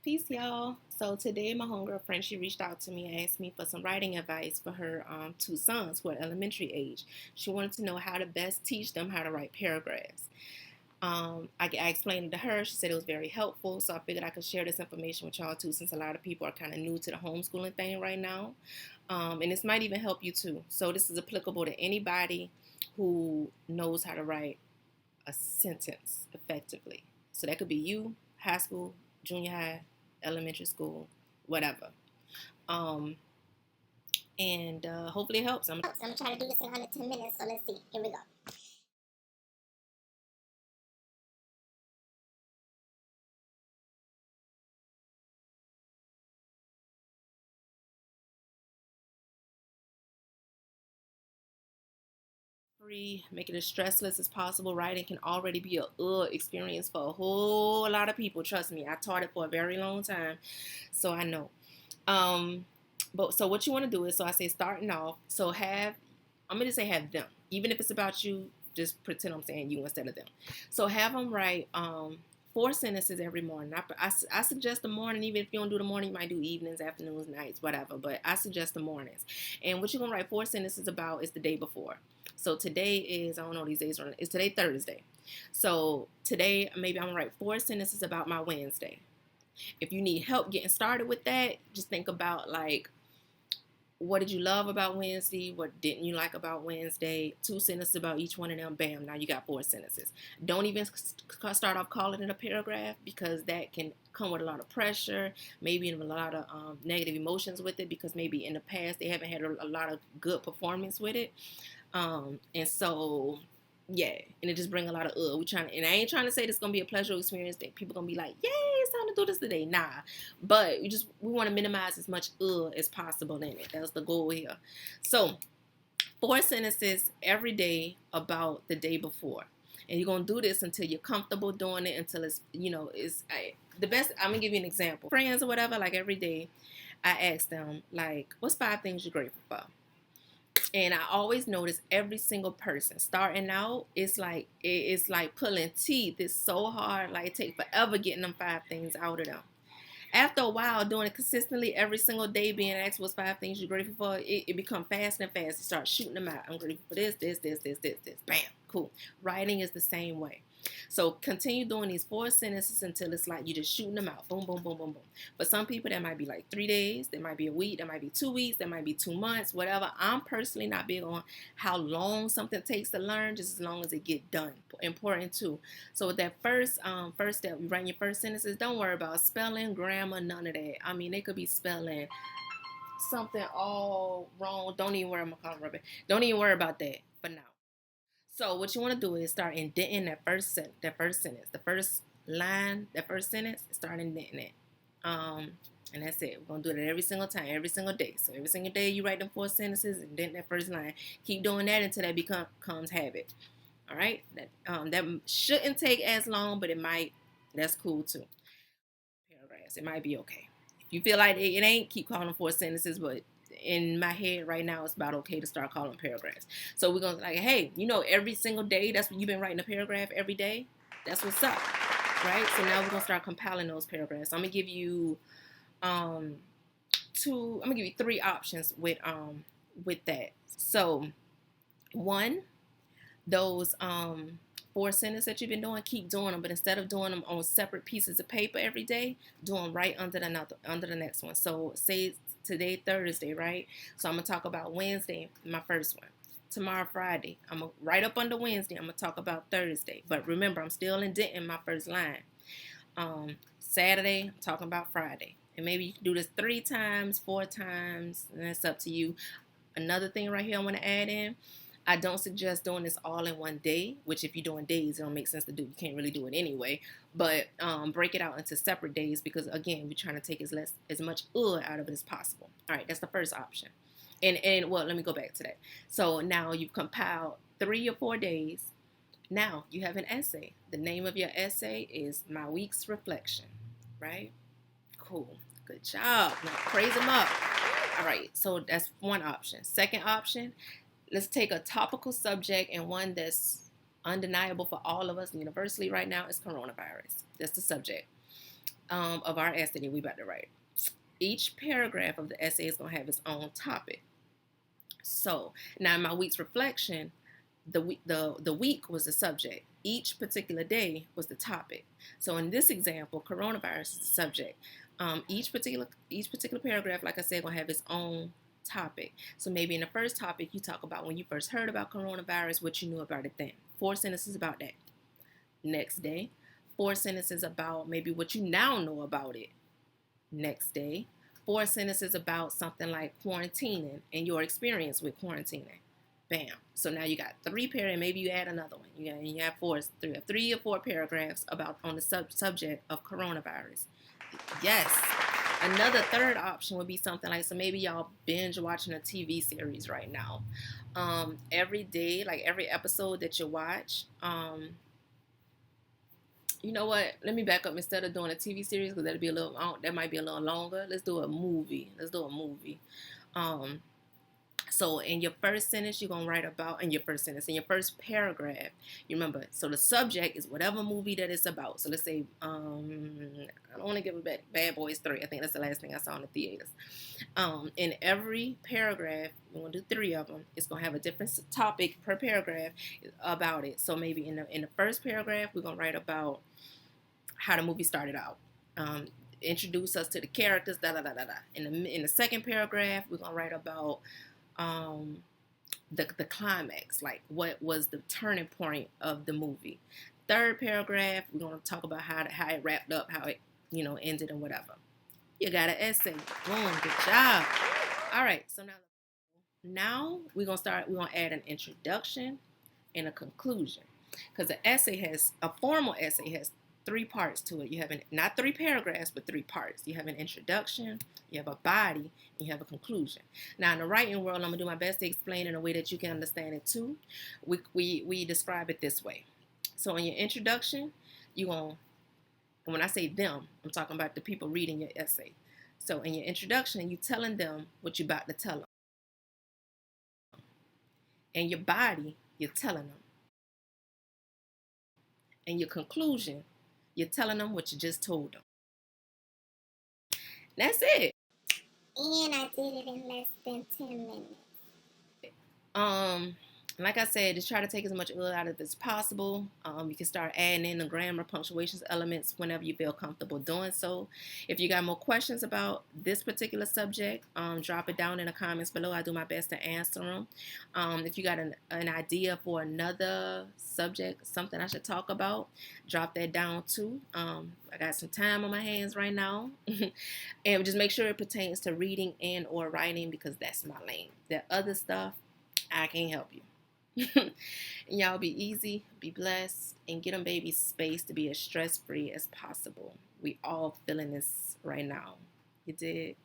Peace, y'all. So today, my homegirl friend, she reached out to me and asked me for some writing advice for her two sons who are elementary age. She wanted to know how to best teach them how to write paragraphs. I explained it to her. She said it was very helpful, so I figured I could share this information with y'all too, since a lot of people are kind of new to the homeschooling thing right now. And this might even help you too. So this is applicable to anybody who knows how to write a sentence effectively. So that could be you, high school, junior high, elementary school, whatever. Um, and hopefully it helps. I'm trying to do this in under 10 minutes, so let's see. Here we go. Free, make it as stressless as possible. Writing can already be a experience for a whole lot of people. Trust me, I taught it for a very long time, so I know. Um, but so what you want to do is, so I say starting off. So I'm gonna say have them, even if it's about you. Just pretend I'm saying you instead of them. So have them write four sentences every morning. I suggest the morning. Even if you don't do the morning, you might do evenings, afternoons, nights, whatever. But I suggest the mornings. And what you're gonna write four sentences about is the day before. So today is, I don't know these days. It's today Thursday. So today maybe I'm gonna write four sentences about my Wednesday. If you need help getting started with that, just think about like, what did you love about Wednesday? What didn't you like about Wednesday? Two sentences about each one of them. Bam, now you got four sentences. Don't even start off calling it a paragraph, because that can come with a lot of pressure, maybe even a lot of negative emotions with it, because maybe in the past they haven't had a lot of good performance with it. And so yeah, and it just bring a lot of and I ain't trying to say this is gonna be a pleasurable experience that people gonna be like, yay, it's time to do this today. Nah, but we want to minimize as much as possible in it. That's the goal here. So four sentences every day about the day before, and you're gonna do this until you're comfortable doing it, until it's the best. I'm gonna give you an example. Friends or whatever, like every day I ask them, like, what's five things you're grateful for? And I always notice every single person starting out, it's like pulling teeth. It's so hard. Like it takes forever getting them five things out of them. After a while, doing it consistently every single day, being asked what's five things you're grateful for, it becomes fast and fast. You start shooting them out. I'm grateful for this. Bam, cool. Writing is the same way. So continue doing these four sentences until it's like you're just shooting them out. Boom, boom, boom, boom, boom. For some people, that might be like 3 days. That might be a week. That might be 2 weeks. That might be 2 months, whatever. I'm personally not big on how long something takes to learn, just as long as it get done. Important too. So with that first step, you write your first sentences. Don't worry about spelling, grammar, none of that. I mean, they could be spelling something all wrong. Don't even worry about rubber. Don't even worry about that for now. So what you want to do is start indenting that first sentence, the first line, that first sentence. Start indenting it, and that's it. We're gonna do that every single time, every single day. So every single day you write them four sentences, indent that first line. Keep doing that until that becomes habit. All right. That shouldn't take as long, but it might. That's cool too. Paragraphs. It might be okay. If you feel like it ain't, keep calling them four sentences, but in my head right now, it's about okay to start calling paragraphs. So we're gonna like, hey, every single day, that's what you've been writing a paragraph every day. That's what's up, right? So now we're gonna start compiling those paragraphs. I'm gonna give you um I'm gonna give you three options with that. So one, those four sentences that you've been doing, keep doing them, but instead of doing them on separate pieces of paper every day, do them right under the next one. So say today Thursday, right? So I'm gonna talk about Wednesday, my first one. Tomorrow Friday, I'm gonna right up under Wednesday, I'm gonna talk about Thursday. But remember, I'm still indenting my first line. Saturday, I'm talking about Friday. And maybe you can do this 3 times, 4 times, and that's up to you. Another thing right here I want to add in, I don't suggest doing this all in one day, which if you're doing days, it don't make sense to do. You can't really do it anyway. But break it out into separate days, because, again, we're trying to take as much out of it as possible. All right, that's the first option. And well, let me go back to that. So now you've compiled 3 or 4 days. Now you have an essay. The name of your essay is My Week's Reflection, right? Cool. Good job. Now praise them up. All right, so that's one option. Second option, let's take a topical subject, and one that's undeniable for all of us universally right now is coronavirus. That's the subject. of our essay that we about to write. Each paragraph of the essay is going to have its own topic. So now in my week's reflection, the week was the subject. Each particular day was the topic. So in this example, coronavirus is the subject. Each particular paragraph, like I said, gonna have its own topic. So maybe in the first topic, you talk about when you first heard about coronavirus, what you knew about it then. 4 sentences about that. Next day, 4 sentences about maybe what you now know about it. Next day, 4 sentences about something like quarantining and your experience with quarantining. Bam. So now you got 3 paragraphs. Maybe you add another one. You have 3 or 4 paragraphs about on the subject of coronavirus. Yes. Another third option would be something like, so maybe y'all binge watching a TV series right now. Every day, like every episode that you watch, you know what? Let me back up. Instead of doing a TV series, because that might be a little longer. Let's do a movie. So in your first sentence, you're gonna write about in your first paragraph. You remember, so the subject is whatever movie that it's about. So let's say, I don't want to give it back. Bad Boys 3. I think that's the last thing I saw in the theaters. In every paragraph, we're gonna do 3 of them. It's gonna have a different topic per paragraph about it. So maybe in the first paragraph, we're gonna write about how the movie started out. Introduce us to the characters. Da da da da da. In the second paragraph, we're gonna write about the climax, like what was the turning point of the movie. Third paragraph, we're going to talk about how it wrapped up, how it ended and whatever. You got an essay. Boom, good job. All right, so now we're going to add an introduction and a conclusion, because a formal essay has 3 parts to it. You have not 3 paragraphs, but 3 parts. You have an introduction, you have a body, and you have a conclusion. Now, in the writing world, I'm gonna do my best to explain in a way that you can understand it too. We describe it this way. So in your introduction, and when I say them, I'm talking about the people reading your essay. So in your introduction, you're telling them what you're about to tell them. In your body, you're telling them. In your conclusion, you're telling them what you just told them. That's it. And I did it in less than 10 minutes. Like I said, just try to take as much out of it as possible. You can start adding in the grammar, punctuations elements whenever you feel comfortable doing so. If you got more questions about this particular subject, drop it down in the comments below. I do my best to answer them. If you got an idea for another subject, something I should talk about, drop that down too. I got some time on my hands right now. And just make sure it pertains to reading and or writing, because that's my lane. That other stuff, I can't help you. Y'all be easy, be blessed, and get them babies space to be as stress-free as possible. We all feeling this right now. You did.